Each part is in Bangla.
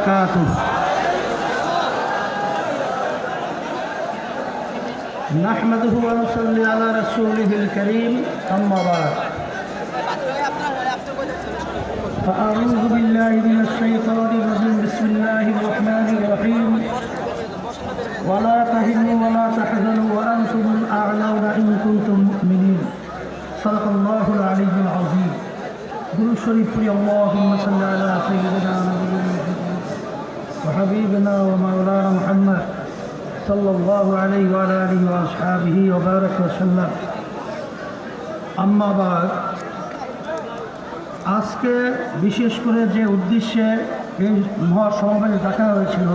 وبركاته. نحمده ونصلي على رسوله الكريم أما بعد. فأعوذ بالله من الشيطان الرجيم. بسم الله الرحمن الرحيم. ولا تهنوا ولا تحزنوا وأنتم الأعلون إن كنتم مؤمنين. صدق الله العلي العظيم. درود شريف اللهم صل على سيدنا وحبيبنا ومولانا محمد صلى الله عليه وعلى آله وأصحابه وبارك وسلم. أما بعد, আজকে বিশেষ করে যে উদ্দেশ্যে এই মহাসমাবেশ ডাকা হয়েছিল,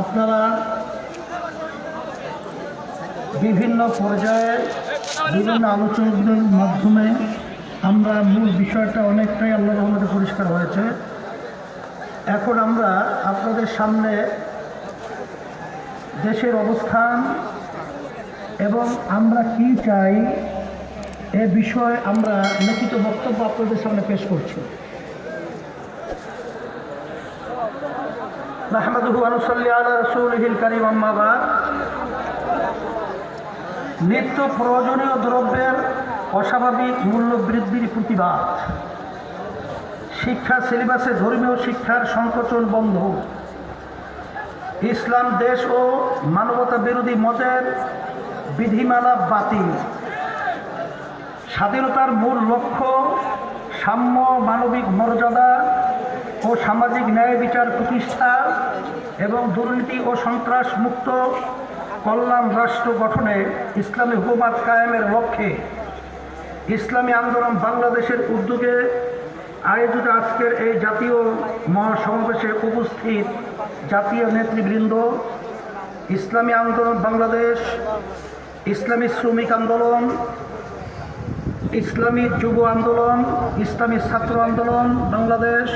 আপনারা বিভিন্ন পর্যায়ে বিভিন্ন আলোচনার মাধ্যমে আমরা মূল বিষয়টা অনেকটাই আল্লাহর রহমতে পরিষ্কার হয়েছে. এখন আমরা আপনাদের সামনে দেশের অবস্থান এবং আমরা কি চাই এ বিষয়ে আমরা লিখিত বক্তব্য আপনাদের সামনে পেশ করছি. নাহমাদুহু ওয়া নুসাল্লি আলা রাসূলিহিল কারীম. আম্মা বাদ. নিত্য প্রয়োজনীয় দ্রব্যের অস্বাভাবিক মূল্য বৃদ্ধির প্রতিবাদ, শিক্ষা সিলেবাসে ধর্মীয় শিক্ষার সংকোচন বন্ধ, ইসলাম দেশ ও মানবতা বিরোধী মতের বিধিমালা বাতিল, স্বাধীনতার মূল লক্ষ্য সাম্য, মানবিক মর্যাদা ও সামাজিক ন্যায় বিচার প্রতিষ্ঠা এবং দুর্নীতি ও সন্ত্রাস মুক্ত কল্যাণ রাষ্ট্র গঠনে ইসলামী হুকুমত কায়েমের লক্ষ্যে ইসলামী আন্দোলন বাংলাদেশের উদ্যোগে আয়োজিত আজকের এই জাতীয় মহাসমাবেশে উপস্থিত জাতীয় নেতৃবৃন্দ, ইসলামী আন্দোলন বাংলাদেশ, ইসলামী শ্রমিক আন্দোলন, ইসলামী যুব আন্দোলন, ইসলামী ছাত্র আন্দোলন বাংলাদেশ,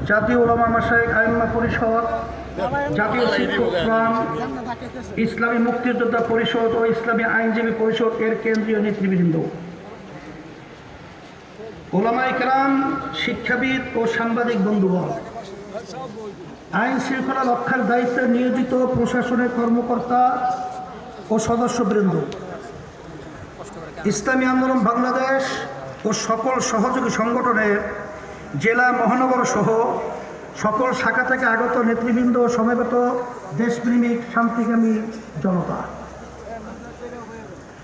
জাতীয় উলামা মাশায়েখ আইম্মা পরিষদ, জাতীয় শিক্ষক ফোরাম, ইসলামী মুক্তিযোদ্ধা পরিষদ ও ইসলামী আইনজীবী পরিষদ এর কেন্দ্রীয় নেতৃবৃন্দ, উলামায়ে কেরাম, শিক্ষাবিদ ও সাংবাদিক বন্ধুগণ, আইন শৃঙ্খলা রক্ষার দায়িত্বে নিয়োজিত প্রশাসনের কর্মকর্তা ও সদস্যবৃন্দ, ইসলামী আন্দোলন বাংলাদেশ ও সকল সহযোগী সংগঠনের জেলা, মহানগর সহ সকল শাখা থেকে আগত নেতৃবৃন্দ ও সমবেত দেশপ্রেমিক শান্তিকামী জনতা,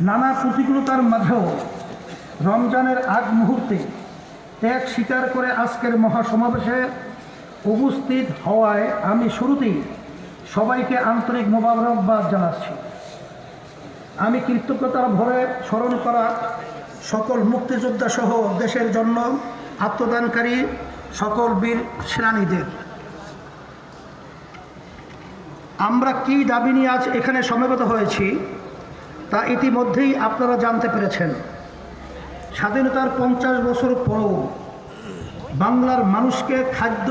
নানা প্রতিকূলতার মাঝেও রমজানের আগ মুহূর্তে ত্যাগ স্বীকার করে আজকের মহাসমাবেশে উপস্থিত হওয়ায় আমি শুরুতেই সবাইকে আন্তরিক মোবারকবাদ জানাচ্ছি. আমি কৃতজ্ঞতার ভরে স্মরণ করা সকল মুক্তিযোদ্ধা সহ দেশের জন্য আত্মদানকারী সকল বীর সেনানীদের. আমরা কি দাবি নিয়ে আজ এখানে সমবেত হয়েছি তা ইতিমধ্যেই আপনারা জানতে পেরেছেন. স্বাধীনতার 50 বছর পরও বাংলার মানুষকে খাদ্য,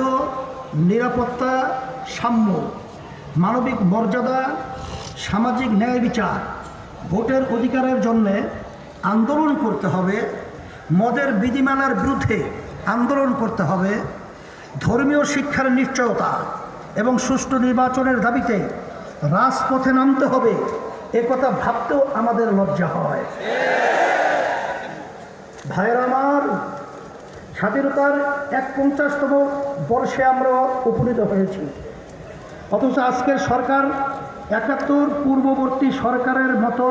নিরাপত্তা, সাম্য, মানবিক মর্যাদা, সামাজিক ন্যায় বিচার, ভোটের অধিকারের জন্য আন্দোলন করতে হবে, মদের বিধিমালার বিরুদ্ধে আন্দোলন করতে হবে, ধর্মীয় শিক্ষার নিশ্চয়তা এবং সুষ্ঠু নির্বাচনের দাবিতে রাজপথে নামতে হবে, একথা ভাবতেও আমাদের লজ্জা হয়. ভাইয়েরা আমার, স্বাধীনতার 51তম বর্ষে আমরা উপনীত হয়েছি, অথচ আজকের সরকার 71 পূর্ববর্তী সরকারের মতো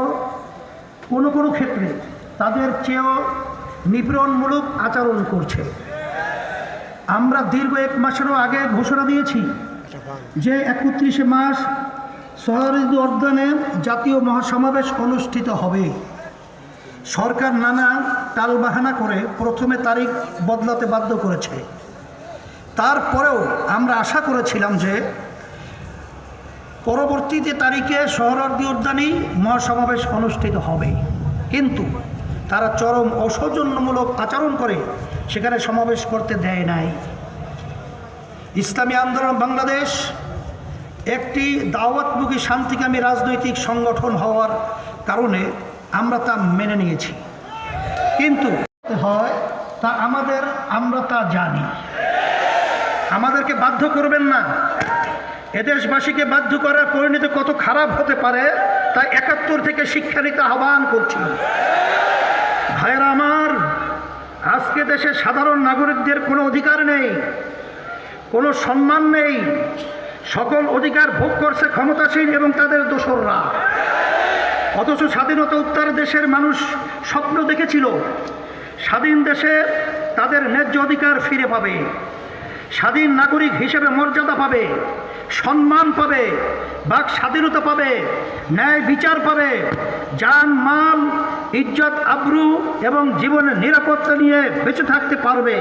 কোনো কোনো ক্ষেত্রে তাদের চেয়েও নিপীড়নমূলক আচরণ করছে. আমরা দীর্ঘ 1 মাসেরও আগে ঘোষণা দিয়েছি যে 31শে মার্চ শহীদ উদ্যানে জাতীয় মহাসমাবেশ অনুষ্ঠিত হবে. সরকার নানা টালবাহানা করে প্রথমে তারিখ বদলাতে বাধ্য করেছে. তারপরেও আমরা আশা করেছিলাম যে পরবর্তীতে তারিখে সোহরাওয়ার্দী উদ্যানেই মহাসমাবেশ অনুষ্ঠিত হবে, কিন্তু তারা চরম অসৌজন্যমূলক আচরণ করে সেখানে সমাবেশ করতে দেয় নাই. ইসলামী আন্দোলন বাংলাদেশ একটি দাওয়াতমুখী শান্তিকামী রাজনৈতিক সংগঠন হওয়ার কারণে আমরা তা মেনে নিয়েছি, কিন্তু হয় তা আমরা তা জানি। আমাদেরকে বাধ্য করবেন না। এদেশবাসীকে বাধ্য করার পরিণতি কত খারাপ হতে পারে তাই ৭১ থেকে শিক্ষা নিতে আহ্বান করছি। ভাইয়েরা আমার, আজকে দেশে সাধারণ নাগরিকদের কোনো অধিকার নেই, কোনো সম্মান নেই। সকল অধিকার ভোগ করছে ক্ষমতাসীন এবং তাদের দোসররা। অথচ স্বাধীনতা উত্তর দেশের মানুষ স্বপ্ন দেখেছিল স্বাধীন দেশে তাদের ন্যায্য অধিকার ফিরে পাবে, স্বাধীন নাগরিক হিসেবে মর্যাদা পাবে, সম্মান পাবে, বাক স্বাধীনতা পাবে, ন্যায় বিচার পাবে, জান মাল ইজ্জত আবরু এবং জীবনের নিরাপত্তা নিয়ে বেঁচে থাকতে পারবে,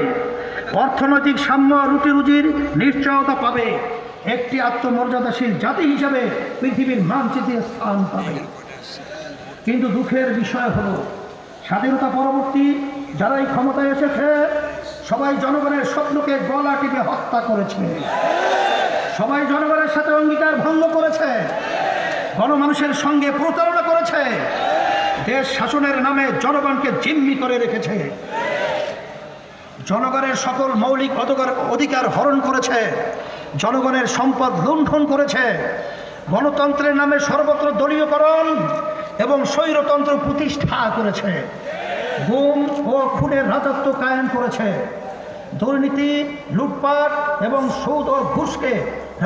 অর্থনৈতিক সাম্য রুটি রুজির নিশ্চয়তা পাবে, একটি আত্মমর্যাদাশীল জাতি হিসাবে পৃথিবীর মানচিত্রে স্থান পাবে। কিন্তু দুঃখের বিষয় হলো স্বাধীনতা পরবর্তী যারাই ক্ষমতায় এসেছে সবাই জনগণের স্বপ্নকে গলা টিপে হত্যা করেছে, সবাই জনগণের সাথে অঙ্গীকার ভঙ্গ করেছে, গণমানুষের সঙ্গে প্রতারণা করেছে, দেশ শাসনের নামে জনগণকে জিম্মি করে রেখেছে, জনগণের সকল মৌলিক অধিকার হরণ করেছে, জনগণের সম্পদ লুণ্ঠন করেছে, গণতন্ত্রের নামে সর্বত্র দলীয়করণ এবং স্বৈরতন্ত্র প্রতিষ্ঠা করেছে, গুম ও খুনের রাজত্ব কায়েম করেছে, দুর্নীতি লুটপাট এবং সুদ ও ঘুষকে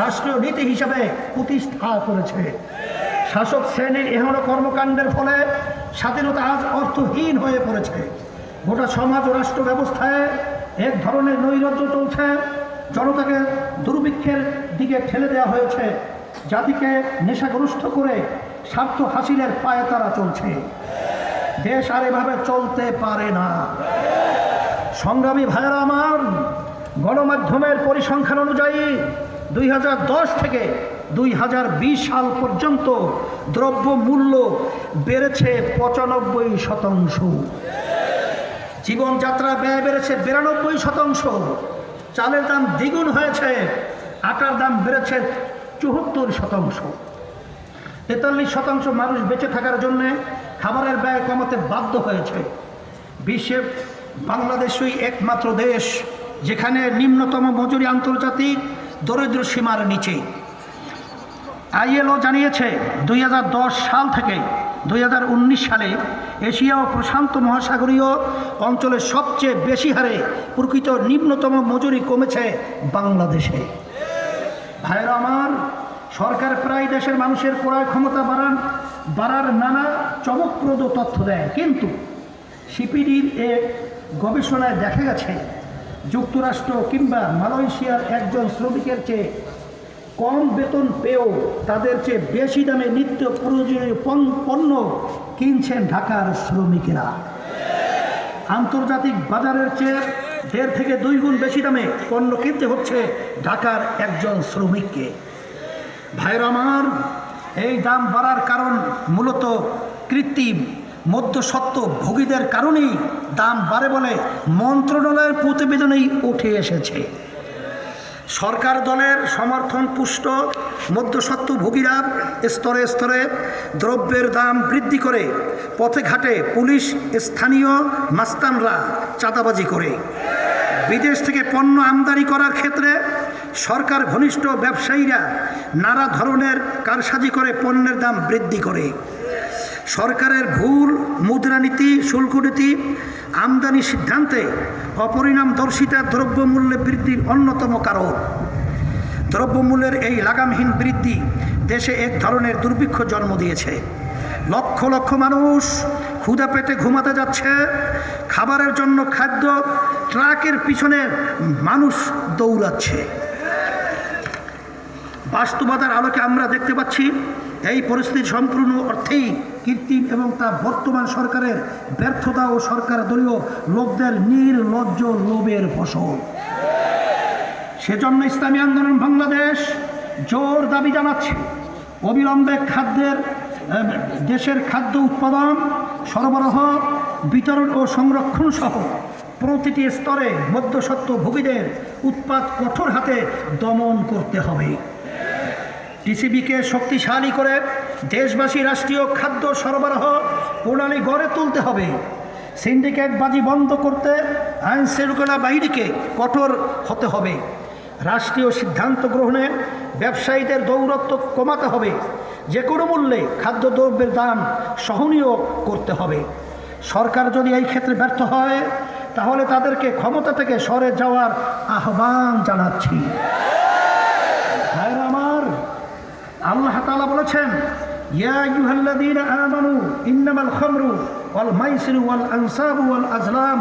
রাষ্ট্রীয় নীতি হিসাবে প্রতিষ্ঠা করেছে। শাসক শ্রেণীর এহেন কর্মকাণ্ডের ফলে স্বাধীনতা আজ অর্থহীন হয়ে পড়েছে। গোটা সমাজ ও রাষ্ট্র ব্যবস্থায় এক ধরনের নৈরাজ্য চলছে, জনতাকে দুর্ভিক্ষের দিকে ঠেলে দেওয়া হয়েছে, জাতিকে নেশাগ্রস্ত করে স্বার্থ হাসিলের পায়তারা চলছে। দেশ আর এভাবে চলতে পারে না। সংগ্রামী ভাইয়েরা আমার, গণমাধ্যমের পরিসংখ্যান অনুযায়ী ২০১০ থেকে ২০২০ সাল পর্যন্ত দ্রব্য মূল্য বেড়েছে ৯৫%, জীবনযাত্রা ব্যয় বেড়েছে ৯২%, চালের দাম দ্বিগুণ হয়েছে, আটার দাম বেড়েছে ৭৪%, ৪৩% মানুষ বেঁচে থাকার জন্য খাবারের ব্যয় কমাতে বাধ্য হয়েছে। বিশ্বে বাংলাদেশই একমাত্র দেশ যেখানে নিম্নতম মজুরি আন্তর্জাতিক দরিদ্র সীমার নিচে। ILO জানিয়েছে ২০১০ সাল থেকে ২০১৯ সালে এশিয়া ও প্রশান্ত মহাসাগরীয় অঞ্চলে সবচেয়ে বেশি হারে প্রকৃত নিম্নতম মজুরি কমেছে বাংলাদেশে। ভাইরা আমার, সরকার প্রায় দেশের মানুষের ক্রয় ক্ষমতা বাড়ার নানা চমকপ্রদ তথ্য দেয়, কিন্তু সিপিডির এক গবেষণায় দেখা গেছে যুক্তরাষ্ট্র কিংবা মালয়েশিয়ার একজন শ্রমিকের চেয়ে কম বেতন পেয়েও তাদের চেয়ে বেশি দামে নিত্য প্রয়োজনীয় পণ্য কিনছেন ঢাকার শ্রমিকেরা। আন্তর্জাতিক বাজারের চেয়ে ১.৫ থেকে ২ গুণ বেশি দামে পণ্য কিনতে হচ্ছে ঢাকার একজন শ্রমিককে। ভাইরা আমার, এই দাম বাড়ার কারণ মূলত কৃত্রিম মধ্যস্বত্ব ভোগীদের কারণেই দাম বাড়ে বলে মন্ত্রণালয়ের প্রতিবেদনেই উঠে এসেছে। সরকার দলের সমর্থন পুষ্ট মধ্যস্বত্ব ভোগীরা স্তরে স্তরে দ্রব্যের দাম বৃদ্ধি করে, পথে ঘাটে পুলিশ স্থানীয় মাস্তানরা চাঁদাবাজি করে, বিদেশ থেকে পণ্য আমদানি করার ক্ষেত্রে সরকার ঘনিষ্ঠ ব্যবসায়ীরা নানা ধরনের কারসাজি করে পণ্যের দাম বৃদ্ধি করে। সরকারের ভুল মুদ্রানীতি, শুল্কনীতি, আমদানি সিদ্ধান্তে অপরিণামদর্শিতা দ্রব্যমূল্যে বৃদ্ধির অন্যতম কারণ। দ্রব্যমূল্যের এই লাগামহীন বৃদ্ধি দেশে এক ধরনের দুর্ভিক্ষ জন্ম দিয়েছে। লক্ষ লক্ষ মানুষ ক্ষুধা পেটে ঘুমাতে যাচ্ছে, খাবারের জন্য খাদ্য ট্রাকের পিছনে মানুষ দৌড়াচ্ছে। বাস্তবতার আলোকে আমরা দেখতে পাচ্ছি এই পরিস্থিতি সম্পূর্ণ অর্থেই কৃত্রিম এবং তা বর্তমান সরকারের ব্যর্থতা ও সরকার দলীয় লোকদের নির্লজ্জ লোভের ফসল। সেজন্য ইসলামী আন্দোলন বাংলাদেশ জোর দাবি জানাচ্ছে অবিলম্বে দেশের খাদ্য উৎপাদন, সরবরাহ, বিতরণ ও সংরক্ষণ সহ প্রতিটি স্তরে মধ্যস্বত্ব ভোগীদের উৎপাত কঠোর হাতে দমন করতে হবে। টিসিবিকে শক্তিশালী করে দেশবাসী রাষ্ট্রীয় খাদ্য সরবরাহ প্রণালী গড়ে তুলতে হবে। সিন্ডিকেটবাজি বন্ধ করতে আইন শৃঙ্খলা বাহিনীকে কঠোর হতে হবে। রাষ্ট্রীয় সিদ্ধান্ত গ্রহণে ব্যবসায়ীদের দৌরত্ব কমাতে হবে। যে কোনো মূল্যে খাদ্যদ্রব্যের দাম সহনীয় করতে হবে। সরকার যদি এই ক্ষেত্রে ব্যর্থ হয় তাহলে তাদেরকে ক্ষমতা থেকে সরে যাওয়ার আহ্বান জানাচ্ছি। ভাইরা আমার, আল্লাহ তাআলা বলেছেন, ইয়া আইয়ুহাল্লাযীনা আমানু ইন্নামাল খামরু ওয়াল মাইসিরু ওয়াল আনসাবু ওয়াল আজলাম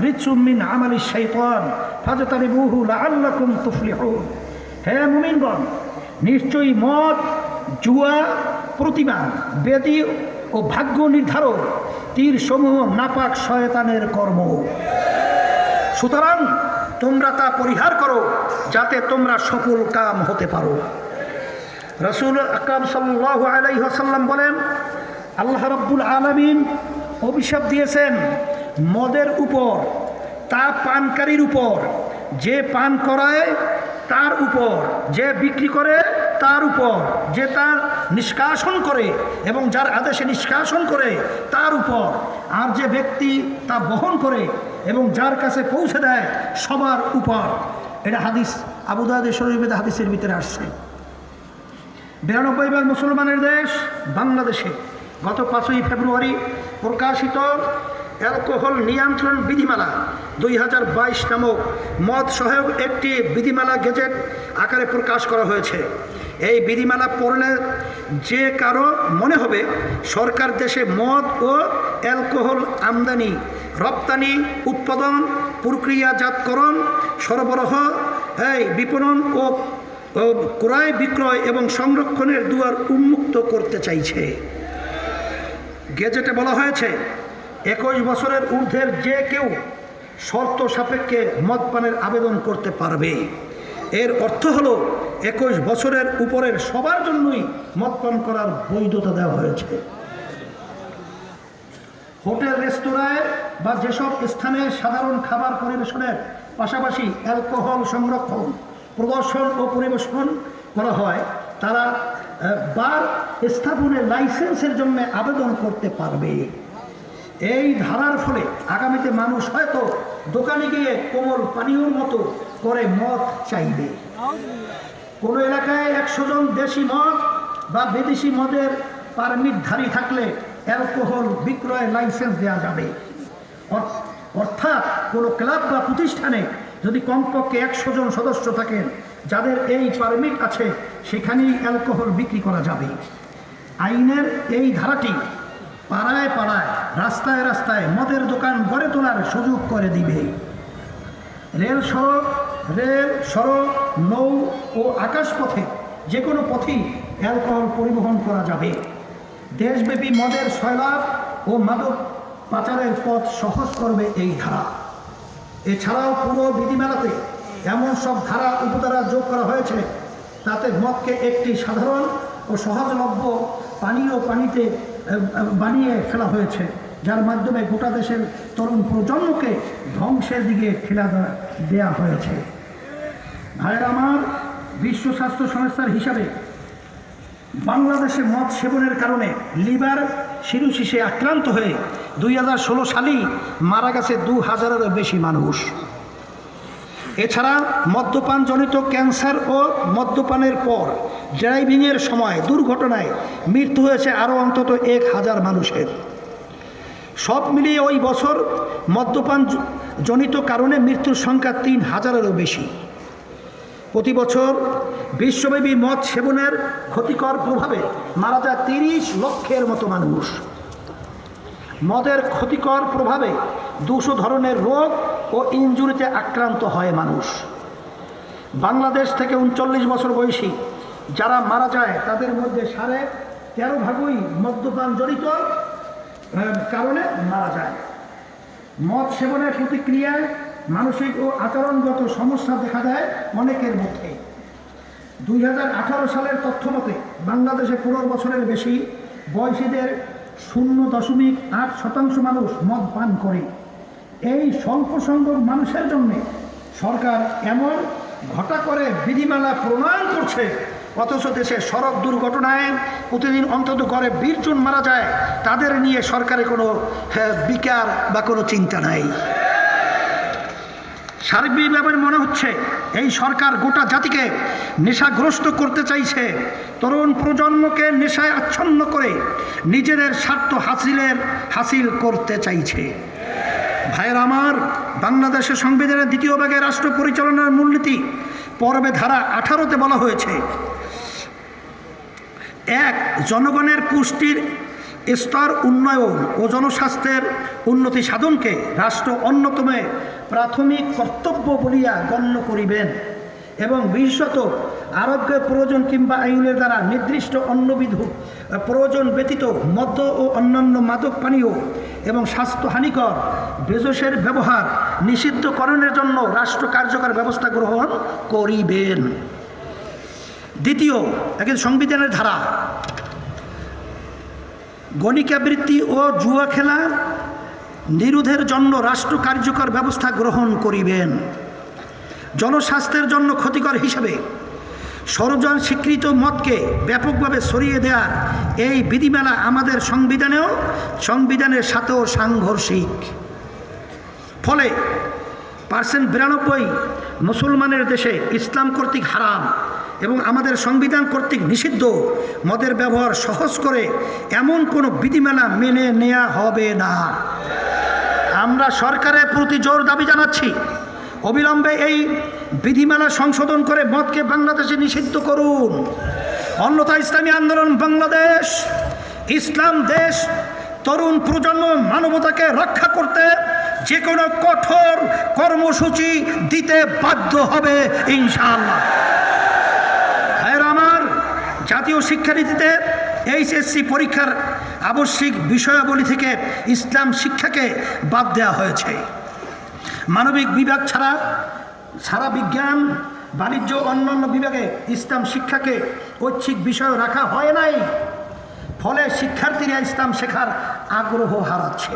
রিজসুম মিন আমালিশ শাইতান ফাজতানিবুহু লাআল্লাকুম তুফলিহুন। হে মুমিনগণ, নিশ্চয়ই মদ, জুয়া, প্রতিমা, বেদী ও ভাগ্য নির্ধারক তীর সমূহ নাপাক শয়তানের কর্ম। সুতরাং তোমরা তা পরিহার করো যাতে তোমরা সফল কাম হতে পারো। রাসূল আকরাম সাল্লাল্লাহু আলাইহি ওয়াসাল্লাম বলেন, আল্লাহ রাব্বুল আলামিন অভিশাপ দিয়েছেন মদের উপর, তা পানকারীর উপর, যে পান করায় তার উপর, যে বিক্রি করে তার উপর, যে তার নিষ্কাশন করে এবং যার আদেশে নিষ্কাশন করে তার উপর, আর যে ব্যক্তি তা বহন করে এবং যার কাছে পৌঁছে দেয় সবার উপর। এটা হাদিস, আবু দাউদ শরীফে হাদিসের ভিতরে আসছে। 92 ভাগ মুসলমানের দেশ বাংলাদেশে গত 5ই ফেব্রুয়ারি প্রকাশিত অ্যালকোহল নিয়ন্ত্রণ বিধিমালা 2022 নামক মদ সহায়ক একটি বিধিমালা গেজেট আকারে প্রকাশ করা হয়েছে। এই বিধিমালা পড়লে যে কারো মনে হবে সরকার দেশে মদ ও অ্যালকোহল আমদানি, রপ্তানি, উৎপাদন, প্রক্রিয়াজাতকরণ, সরবরাহ, বিপণন ও ক্রয় বিক্রয় এবং সংরক্ষণের দুয়ার উন্মুক্ত করতে চাইছে। গেজেটে বলা হয়েছে 21 বছরের ঊর্ধ্বের যে কেউ শর্ত সাপেক্ষে মদ পানের আবেদন করতে পারবে। এর অর্থ হলো 21 বছরের উপরের সবার জন্যই মদ পান করার বৈধতা দেওয়া হয়েছে। হোটেল, রেস্তোরাঁয় বা যেসব স্থানে সাধারণ খাবার পরিবেশনের পাশাপাশি অ্যালকোহল সংরক্ষণ, প্রদর্শন ও পরিবেশন করা হয়, তারা বার স্থাপনের লাইসেন্সের জন্য আবেদন করতে পারবে। এই ধারার ফলে আগামীতে মানুষ হয়তো দোকানে গিয়ে কোমল পানীয়র মতো করে মদ চাইবে। কোনো এলাকায় 100 জন দেশি মদ বা বিদেশি মদের পারমিটধারী থাকলে অ্যালকোহল বিক্রয়ের লাইসেন্স দেওয়া যাবে। অর্থাৎ কোনো ক্লাব বা প্রতিষ্ঠানে যদি কমপক্ষে 100 জন সদস্য থাকেন যাদের এই পারমিট আছে, সেখানেই অ্যালকোহল বিক্রি করা যাবে। আইনের এই ধারাটি পাড়ায় পাড়ায়, রাস্তায় রাস্তায় মদের দোকান গড়ে তোলার সুযোগ করে দিবে। রেল সড়ক, নৌ ও আকাশপথে যে কোনো পথেই অ্যালকোহল পরিবহন করা যাবে। দেশব্যাপী মদের সয়লাভ ও মাদক পাচারের পথ সহজ করবে এই ধারা। এছাড়াও পুরো বিধিমালাতে এমন সব ধারা উপধারা যোগ করা হয়েছে তাতে মদকে একটি সাধারণ ও সহজলভ্য পানীয় পানিতে বানিয়ে ফেলা হয়েছে, যার মাধ্যমে গোটা দেশের তরুণ প্রজন্মকে ধ্বংসের দিকে ঠেলা দেওয়া হয়েছে। ভাইয়েরা আমার, বিশ্ব স্বাস্থ্য সংস্থার হিসাবে বাংলাদেশে মদ সেবনের কারণে লিভার সিরোসিসে আক্রান্ত হয়ে 2016 সালেই মারা গেছে 2000-এরও বেশি মানুষ। এছাড়া মদ্যপানজনিত ক্যান্সার ও মদ্যপানের পর ড্রাইভিংয়ের সময় দুর্ঘটনায় মৃত্যু হয়েছে আরও অন্তত 1000 মানুষের। সব মিলিয়ে ওই বছর মদ্যপানজনিত কারণে মৃত্যুর সংখ্যা 3000-এরও বেশি। প্রতি বছর বিশ্বব্যাপী মদ সেবনের ক্ষতিকর প্রভাবে মারা যায় 30 লক্ষের মতো মানুষ। মদের ক্ষতিকর প্রভাবে 200 ধরনের রোগ ও ইনজুরিতে আক্রান্ত হয় মানুষ। বাংলাদেশ থেকে 39 বছর বয়সী যারা মারা যায় তাদের মধ্যে 13.5 ভাগই মদ্যপানজনিত কারণে মারা যায়। মদ সেবনের প্রতিক্রিয়ায় মানসিক ও আচরণগত সমস্যা দেখা দেয় অনেকের মধ্যে। 2018 সালের তথ্য মতে বাংলাদেশে 15 বছরের বেশি বয়সীদের 0.8% মানুষ মদ পান করে। এই স্বল্প সংখ্যক মানুষের জন্য সরকার এমন ঘটা করে বিধিমালা প্রণয়ন করছে, অথচ দেশে সড়ক দুর্ঘটনায় প্রতিদিন অন্তত গড়ে 20 জন মারা যায়। তাদের নিয়ে সরকারের কোনো বিচার বা কোনো চিন্তা নাই। সার্বিকভাবে মনে হচ্ছে এই সরকার গোটা জাতিকে নেশাগ্রস্ত করতে চাইছে, তরুণ প্রজন্মকে নেশায় আচ্ছন্ন করে নিজেদের স্বার্থ হাসিল করতে চাইছে। ভাইয়েরা আমার, বাংলাদেশের সংবিধানের 2য় ভাগে রাষ্ট্র পরিচালনার মূলনীতি পর্বে ধারা 18-তে বলা হয়েছে, 1. জনগণের পুষ্টির স্তর উন্নয়ন ও জনস্বাস্থ্যের উন্নতি সাধনকে রাষ্ট্র অন্যতম প্রাথমিক কর্তব্য বলিয়া গণ্য করিবেন এবং বিশেষত আরোগ্যের প্রয়োজন কিংবা আইনের দ্বারা নির্দিষ্ট অন্যবিধ প্রয়োজন ব্যতীত মদ্য ও অন্যান্য মাদক পানীয় এবং স্বাস্থ্যহানিকর ভেষজের ব্যবহার নিষিদ্ধকরণের জন্য রাষ্ট্র কার্যকর ব্যবস্থা গ্রহণ করিবেন। 2. সংবিধানের ধারা গণিকাবৃত্তি ও জুয়া খেলা নিরোধের জন্য রাষ্ট্র কার্যকর ব্যবস্থা গ্রহণ করিবেন। জনস্বাস্থ্যের জন্য ক্ষতিকর হিসাবে সর্বজন স্বীকৃত মদকে ব্যাপকভাবে ছড়িয়ে দেওয়ার এই বিধিমালা আমাদের সংবিধানের সাথেও সাংঘর্ষিক। ফলে 92% মুসলমানের দেশে ইসলাম কর্তৃক হারাম এবং আমাদের সংবিধান কর্তৃক নিষিদ্ধ মদের ব্যবহার সহজ করে এমন কোনো বিধিমালা মেনে নেওয়া হবে না। আমরা সরকারের প্রতি জোর দাবি জানাচ্ছি, অবিলম্বে এই বিধিমালা সংশোধন করে মদকে বাংলাদেশে নিষিদ্ধ করুন। অন্যথায় ইসলামী আন্দোলন বাংলাদেশ, ইসলাম দেশ, তরুণ প্রজন্ম মানবতাকে রক্ষা করতে যে কোনো কঠোর কর্মসূচি দিতে বাধ্য হবে ইনশাআল্লাহ। আমার জাতীয় শিক্ষানীতিতে HSC পরীক্ষার আবশ্যিক বিষয়াবলী থেকে ইসলাম শিক্ষাকে বাদ দেওয়া হয়েছে। মানবিক বিভাগ ছাড়া সারা বিজ্ঞান, বাণিজ্য, অন্যান্য বিভাগে ইসলাম শিক্ষাকে ঐচ্ছিক বিষয় রাখা হয় নাই। ফলে শিক্ষার্থীরা ইসলাম শেখার আগ্রহ হারাচ্ছে।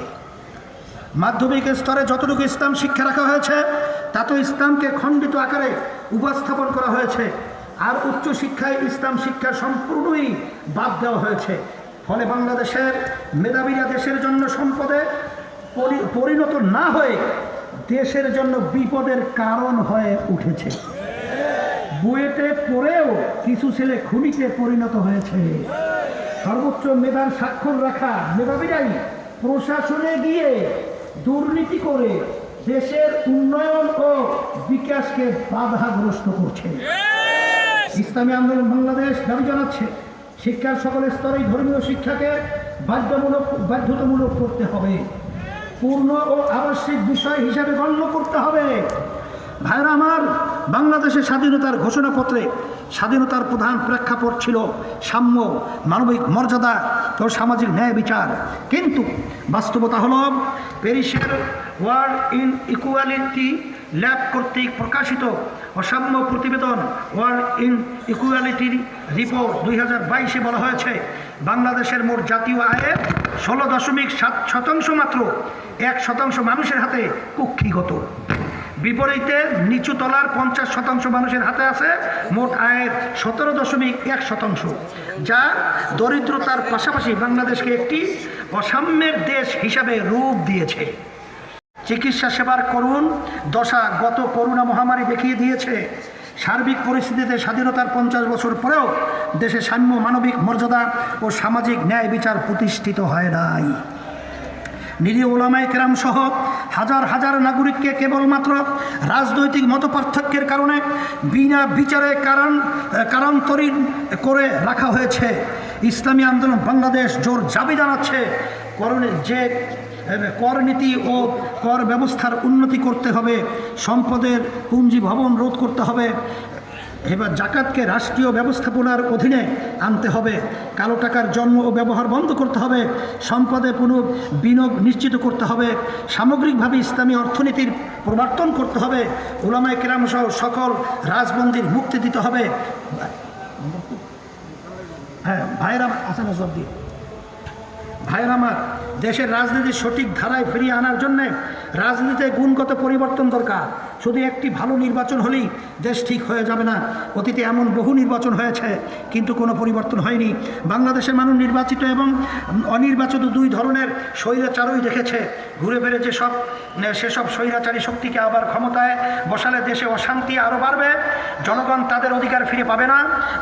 মাধ্যমিক স্তরে যতটুকু ইসলাম শিক্ষা রাখা হয়েছে তাতে ইসলামকে খণ্ডিত আকারে উপস্থাপন করা হয়েছে, আর উচ্চশিক্ষায় ইসলাম শিক্ষা সম্পূর্ণই বাদ দেওয়া হয়েছে। ফলে বাংলাদেশের মেধাবীরা দেশের জন্য সম্পদে পরিণত না হয়ে দেশের জন্য বিপদের কারণ হয়ে উঠেছে। বুয়েটে পড়েও কিছু ছেলে খুনিতে পরিণত হয়েছে। সর্বোচ্চ মেধার স্বাক্ষর রাখা মেধাবীরাই প্রশাসনে গিয়ে দুর্নীতি করে দেশের উন্নয়ন ও বিকাশকে বাধাগ্রস্ত করছে। ইসলামী আন্দোলন বাংলাদেশ দাবি জানাচ্ছে, শিক্ষার সকল স্তরেই ধর্মীয় শিক্ষাকে বাধ্যতামূলক করতে হবে, পূর্ণ ও আবশ্যিক বিষয় হিসাবে গণ্য করতে হবে। ভাইরা আমার, বাংলাদেশের স্বাধীনতার ঘোষণাপত্রে স্বাধীনতার প্রধান প্রেক্ষাপট ছিল সাম্য, মানবিক মর্যাদা ও সামাজিক ন্যায় বিচার। কিন্তু বাস্তবতা হল প্যারিসের ওয়ার্ল্ড ইন ইকুয়ালিটি ল্যাব কর্তৃক প্রকাশিত অসাম্য প্রতিবেদন ওয়ার্ল্ড ইন ইকুয়ালিটি রিপোর্ট 2022-এ বলা হয়েছে, বাংলাদেশের মোট জাতীয় আয়ের 16.7% মাত্র 1% মানুষের হাতে কুক্ষিগত। বিপরীতে নিচু তলার 50% মানুষের হাতে আছে মোট আয়ের 17.1%, যা দরিদ্রতার পাশাপাশি বাংলাদেশকে একটি অসাম্যের দেশ হিসাবে রূপ দিয়েছে। চিকিৎসা সেবার করুণ দশা গত করোনা মহামারী দেখিয়ে দিয়েছে। সার্বিক পরিস্থিতিতে স্বাধীনতার 50 বছর পরেও দেশে সাম্য, মানবিক মর্যাদা ও সামাজিক ন্যায় বিচার প্রতিষ্ঠিত হয় নাই। নিরীহ ওলামায়ে কেরাম সহ হাজার হাজার নাগরিককে কেবলমাত্র রাজনৈতিক মতপার্থক্যের কারণে বিনা বিচারে কারান্তরীণ করে রাখা হয়েছে। ইসলামী আন্দোলন বাংলাদেশ জোর দাবি জানাচ্ছে, কর নীতি ও কর ব্যবস্থার উন্নতি করতে হবে, সম্পদের পুঞ্জি ভবন রোধ করতে হবে, এবার জাকাতকে রাষ্ট্রীয় ব্যবস্থাপনার অধীনে আনতে হবে, কালো টাকার জন্ম ও ব্যবহার বন্ধ করতে হবে, সম্পদে বিনিয়োগ নিশ্চিত করতে হবে, সামগ্রিকভাবে ইসলামী অর্থনীতির প্রবর্তন করতে হবে, উলামায়ে কেরাম সহ সকল রাজবন্দীর মুক্তি দিতে হবে। হ্যাঁ ভাইয়েরা, আচ্ছা জব দিয়ে ভাইয়েরা আমার, দেশের রাজনীতির সঠিক ধারায় ফিরিয়ে আনার জন্যে রাজনীতিতে গুণগত পরিবর্তন দরকার। শুধু একটি ভালো নির্বাচন হলেই দেশ ঠিক হয়ে যাবে না। অতীতে এমন বহু নির্বাচন হয়েছে কিন্তু কোনো পরিবর্তন হয়নি। বাংলাদেশের মানুষ নির্বাচিত এবং অনির্বাচিত দুই ধরনের স্বৈরাচারই দেখেছে। ঘুরে ফিরে সেসব স্বৈরাচারী শক্তিকে আবার ক্ষমতায় বসালে দেশে অশান্তি আরও বাড়বে। জনগণ তাদের অধিকার ফিরে পাবে না।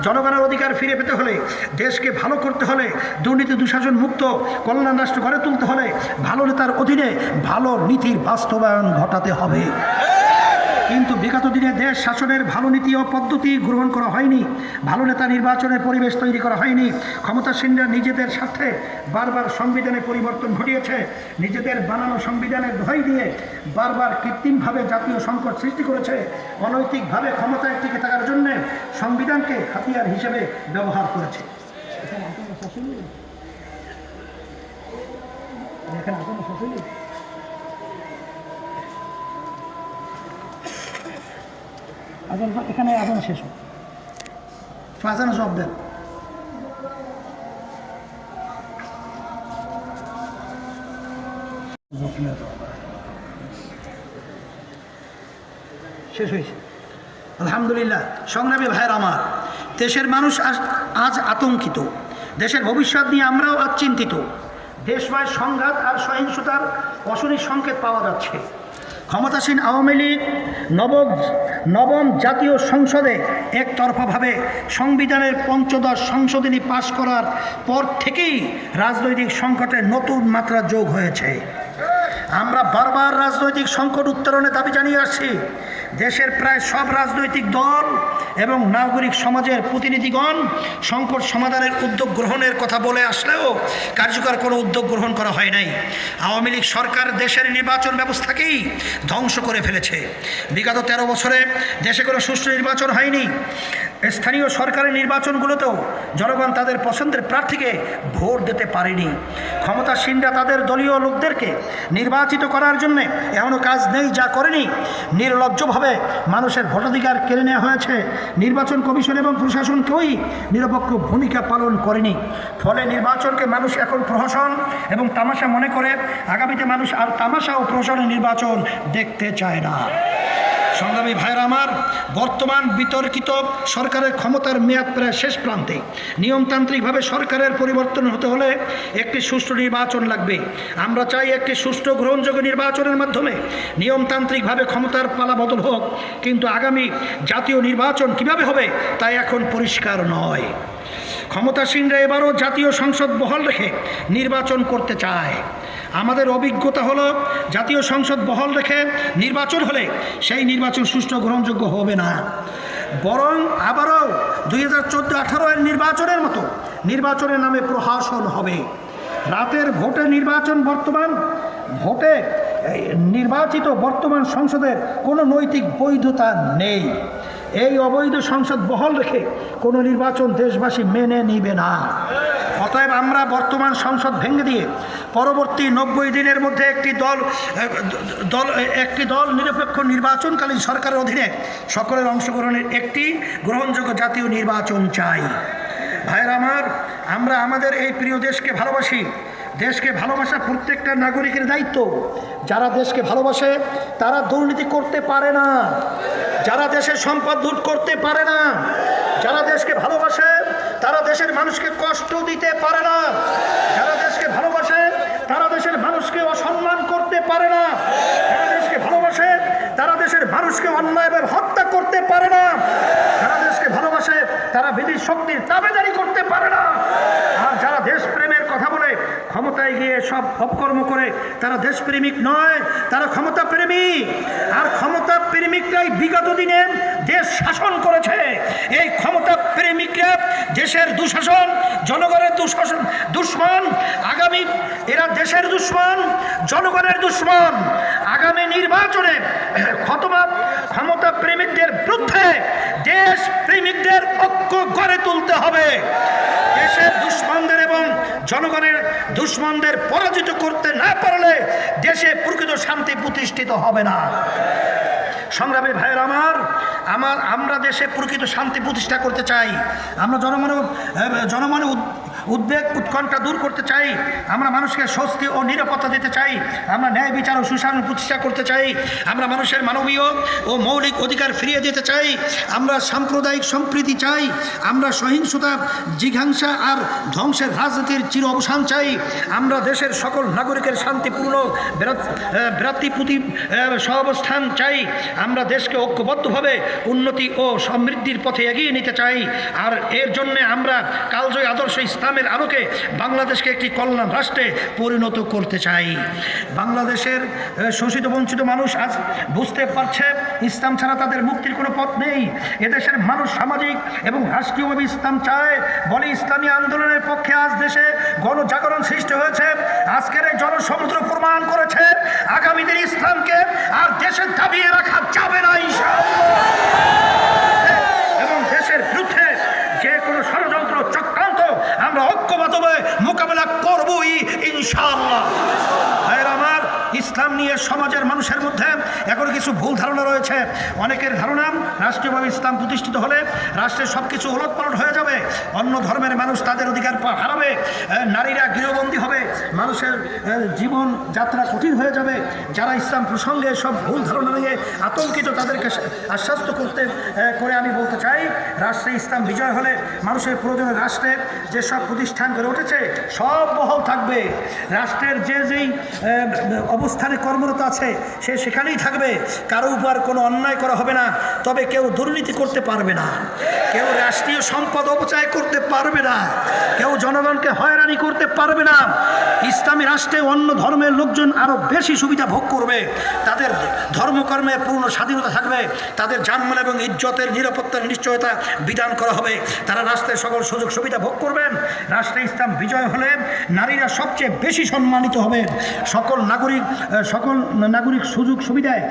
জনগণের অধিকার ফিরে পেতে হলে, দেশকে ভালো করতে হলে, দুর্নীতি দুঃশাসন মুক্ত কল্যাণ রাষ্ট্র গড়ে তুলতে হলে ভালো নেতার অধীনে ভালো নীতির বাস্তবায়ন ঘটাতে হবে। কিন্তু বিগত দিনে দেশ শাসনের ভালো নীতি ও পদ্ধতি গ্রহণ করা হয়নি। ভালো নেতা নির্বাচনের পরিবেশ তৈরি করা হয়নি। ক্ষমতাসীনরা নিজেদের স্বার্থে বারবার সংবিধানে পরিবর্তন ঘটিয়েছে। নিজেদের বানানো সংবিধানের দোহাই দিয়ে বারবার কৃত্রিমভাবে জাতীয় সংকট সৃষ্টি করেছে। অনৈতিকভাবে ক্ষমতায় টিকে থাকার জন্য সংবিধানকে হাতিয়ার হিসেবে ব্যবহার করেছে। এখানে আজান শেষ হোক, আজান জবাব দেন। শেষ হয়েছে আলহামদুলিল্লাহ। সংগ্রামী ভাইয়ের আমার, দেশের মানুষ আজ আতঙ্কিত। দেশের ভবিষ্যৎ নিয়ে আমরাও আজ চিন্তিত। দেশময় সংঘাত আর সহিংসতার অশনি সংকেত পাওয়া যাচ্ছে। ক্ষমতাসীন আওয়ামী লীগ নবম জাতীয় সংসদে একতরফাভাবে সংবিধানের পঞ্চদশ সংশোধনী পাশ করার পর থেকেই রাজনৈতিক সংকটের নতুন মাত্রা যোগ হয়েছে। আমরা বারবার রাজনৈতিক সংকট উত্তরণের দাবি জানিয়ে আসছি। দেশের প্রায় সব রাজনৈতিক দল এবং নাগরিক সমাজের প্রতিনিধিগণ সংকট সমাধানের উদ্যোগ গ্রহণের কথা বলে আসলেও কার্যকর কোনো উদ্যোগ গ্রহণ করা হয় নাই। আওয়ামী লীগ সরকার দেশের নির্বাচন ব্যবস্থাকেই ধ্বংস করে ফেলেছে। বিগত 13 বছরে দেশে কোনো সুষ্ঠু নির্বাচন হয়নি। স্থানীয় সরকারের নির্বাচনগুলোতেও জনগণ তাদের পছন্দের প্রার্থীকে ভোট দিতে পারেনি। ক্ষমতাসীনরা তাদের দলীয় লোকদেরকে নির্বাচিত করার জন্যে এমনও কাজ নেই যা করেনি। নির্লজ্জভাবে মানুষের ভোটাধিকার কেড়ে নেওয়া হয়েছে। নির্বাচন কমিশন এবং প্রশাসন কেউই নিরপেক্ষ ভূমিকা পালন করেনি। ফলে নির্বাচনকে মানুষ এখন প্রহসন এবং তামাশা মনে করে। আগামীতে মানুষ আর তামাশা ও প্রহসনের নির্বাচন দেখতে চায় না। সংগ্রামী ভাইয়েরা আমার, বর্তমান বিতর্কিত সরকারের ক্ষমতার মেয়াদ প্রায় শেষ প্রান্তে। নিয়মতান্ত্রিকভাবে সরকারের পরিবর্তন হতে হলে একটি সুষ্ঠু নির্বাচন লাগবে। আমরা চাই একটি সুষ্ঠু গ্রহণযোগ্য নির্বাচনের মাধ্যমে নিয়মতান্ত্রিকভাবে ক্ষমতার পালাবদল হোক। কিন্তু আগামী জাতীয় নির্বাচন কিভাবে হবে তা এখন পরিষ্কার নয়। ক্ষমতাসীনরা এবারও জাতীয় সংসদ বহাল রেখে নির্বাচন করতে চায়। আমাদের অভিজ্ঞতা হলো জাতীয় সংসদ বহাল রেখে নির্বাচন হলে সেই নির্বাচন সুষ্ঠু গ্রহণযোগ্য হবে না, বরং আবারও 2014-18 এর নির্বাচনের মতো নির্বাচনের নামে প্রহসন হবে। রাতের ভোটে নির্বাচিত বর্তমান সংসদের কোনো নৈতিক বৈধতা নেই। এই অবৈধ সংসদ বহাল রেখে কোনো নির্বাচন দেশবাসী মেনে নিবে না। অতএব আমরা বর্তমান সংসদ ভেঙে দিয়ে পরবর্তী 90 দিনের মধ্যে একটি দল নিরপেক্ষ নির্বাচনকালীন সরকারের অধীনে সকলের অংশগ্রহণের একটি গ্রহণযোগ্য জাতীয় নির্বাচন চাই। ভাইয়েরা আমার, আমরা আমাদের এই প্রিয় দেশকে ভালোবাসি। দেশকে ভালোবাসা প্রত্যেকটা নাগরিকের দায়িত্ব। যারা দেশকে ভালোবাসে তারা দুর্নীতি করতে পারে না, যারা দেশের সম্পদ লুট করতে পারে না, যারা দেশকে ভালোবাসে তারা দেশের মানুষকে কষ্ট দিতে পারে না, যারা দেশকে ভালোবাসে তারা দেশের মানুষকে অসম্মান করতে পারে না, যারা দেশকে ভালোবাসে তারা দেশের মানুষকে অন্যায়ভাবে হত্যা করতে পারে না, যারা দেশকে ভালোবাসে তারা বিদেশি শক্তির দাবিদারি করতে পারে না। আর যারা দেশপ্রেমের কথা বলে ক্ষমতায় গিয়ে সব অপকর্ম করে তারা দেশপ্রেমিক নয়, তারা ক্ষমতা প্রেমিক। আর ক্ষমতা প্রেমিকরাই বিগত দিনে দেশ শাসন করেছে। এই ক্ষমতা প্রেমিকরা দেশের দুঃশাসন, জনগণের দুশ্মন। আগামী এরা দেশের দুশ্মন, জনগণের দুশ্মন। আগামী নির্বাচনে ক্ষমতা প্রেমিকদের বিরুদ্ধে দেশ প্রেমিকদের ঐক্য গড়ে তুলতে হবে। দেশের দুশ্মনদের এবং জনগণের দুশ্মনদের পরাজিত করতে না পারলে দেশে প্রকৃত শান্তি প্রতিষ্ঠিত হবে না। সংগ্রামী ভাইয়েরা আমরা দেশে প্রকৃত শান্তি প্রতিষ্ঠা করতে চাই। আমরা জনমনে উদ্বেগ উৎকণ্ঠা দূর করতে চাই। আমরা মানুষকে স্বস্তি ও নিরাপত্তা দিতে চাই। আমরা ন্যায় বিচার ও সুশাসন প্রতিষ্ঠা করতে চাই। আমরা মানুষের মানবীয় ও মৌলিক অধিকার ফিরিয়ে দিতে চাই। আমরা সাম্প্রদায়িক সম্প্রীতি চাই। আমরা সহিংসতা, জিঘাংসা আর ধ্বংসের রাজনীতির চির অবসান চাই। আমরা দেশের সকল নাগরিকের শান্তিপূর্ণ ভ্রাতৃপ্রতি সহাবস্থান চাই। আমরা দেশকে ঐক্যবদ্ধভাবে উন্নতি ও সমৃদ্ধির পথে এগিয়ে নিতে চাই। আর এর জন্য আমরা কালজয়ী আদর্শ ইসলামের আলোকে বাংলাদেশকে একটি কল্যাণ রাষ্ট্রে পরিণত করতে চাই। বাংলাদেশের শোষিত বঞ্চিত মানুষ আজ বুঝতে পারছে ইসলাম ছাড়া তাদের মুক্তির কোনো পথ নেই। এদেশের মানুষ সামাজিক এবং রাষ্ট্রীয়ভাবে ইসলাম চায় বলে ইসলামী আন্দোলনের পক্ষে আজ দেশে গণজাগরণ সৃষ্টি হয়েছে। আজকের এই জনসমুদ্র প্রমাণ করেছে আগামী দিনে ইসলামকে আর দেশে দাবিয়ে রাখা যাবে না এবং দেশের বিরুদ্ধে যে কোনো ষড়যন্ত্র চক্রান্ত আমরা ঐক্যবদ্ধভাবে মোকাবেলা করবই ইনশাআল্লাহ। আমার ইসলাম নিয়ে সমাজের মানুষের মধ্যে এখন কিছু ভুল ধারণা রয়েছে। অনেকের ধারণা রাষ্ট্রীয়ভাবে ইসলাম প্রতিষ্ঠিত হলে রাষ্ট্রের সব কিছু ওলটপালট হয়ে যাবে, অন্য ধর্মের মানুষ তাদের অধিকার হারাবে, নারীরা গৃহবন্দী হবে, মানুষের জীবন যাত্রা কঠিন হয়ে যাবে। যারা ইসলাম প্রসঙ্গে সব ভুল ধারণা নিয়ে আতঙ্কিত তাদেরকে আশ্বস্ত করে আমি বলতে চাই, রাষ্ট্রে ইসলাম বিজয় হলে মানুষের প্রয়োজনে রাষ্ট্রের যেসব প্রতিষ্ঠান গড়ে উঠেছে সব বহাল থাকবে। রাষ্ট্রের যেই অবস্থানে কর্মরত আছে সে সেখানেই থাকবে। কারো উপর কোনো অন্যায় করা হবে না, তবে কেউ দুর্নীতি করতে পারবে না, কেউ রাষ্ট্রীয় সম্পদ অপচয় করতে পারবে না, কেউ জনগণকে হয়রানি করতে পারবে না। ইসলামী রাষ্ট্রে অন্য ধর্মের লোকজন আরও বেশি সুবিধা ভোগ করবে, তাদের ধর্মকর্মে পূর্ণ স্বাধীনতা থাকবে, তাদের জানমাল এবং ইজ্জতের নিরাপত্তার নিশ্চয়তা বিধান করা হবে, তারা রাষ্ট্রের সকল সুযোগ সুবিধা ভোগ করবেন। রাষ্ট্রে ইসলাম বিজয় হলে নারীরা সবচেয়ে বেশি সম্মানিত হবেন। সকল নাগরিক সুযোগ সুবিধায়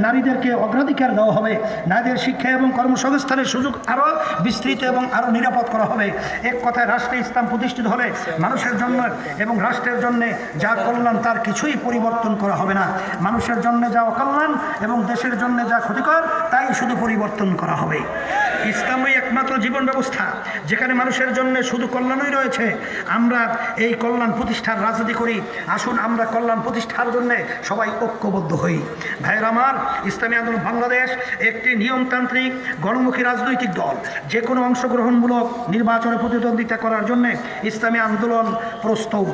নারীদেরকে অগ্রাধিকার দেওয়া হবে। নারীদের শিক্ষা এবং কর্মসংস্থানের সুযোগ আরও বিস্তৃত এবং আরও নিরাপদ করা হবে। এক কথায় রাষ্ট্রে ইসলাম প্রতিষ্ঠিত হলে মানুষের জন্য এবং রাষ্ট্রের জন্য যা কল্যাণ তার কিছুই পরিবর্তন করা হবে না। মানুষের জন্য যা অকল্যাণ এবং দেশের জন্য যা ক্ষতিকর তাই শুধু পরিবর্তন করা হবে। ইসলামই একমাত্র জীবন ব্যবস্থা যেখানে মানুষের জন্য শুধু কল্যাণই রয়েছে। আমরা এই কল্যাণ প্রতিষ্ঠার রাজনীতি করি। আসুন আমরা কল্যাণ প্রতিষ্ঠার জন্য সবাই ঐক্যবদ্ধ হই। ভাইয়ের আমার, ইসলামী আন্দোলন বাংলাদেশ একটি নিয়মতান্ত্রিক গণমুখী রাজনৈতিক দল। যে কোনো অংশগ্রহণমূলক নির্বাচনে প্রতিদ্বন্দ্বিতা করার জন্য ইসলামী আন্দোলন প্রস্তুত।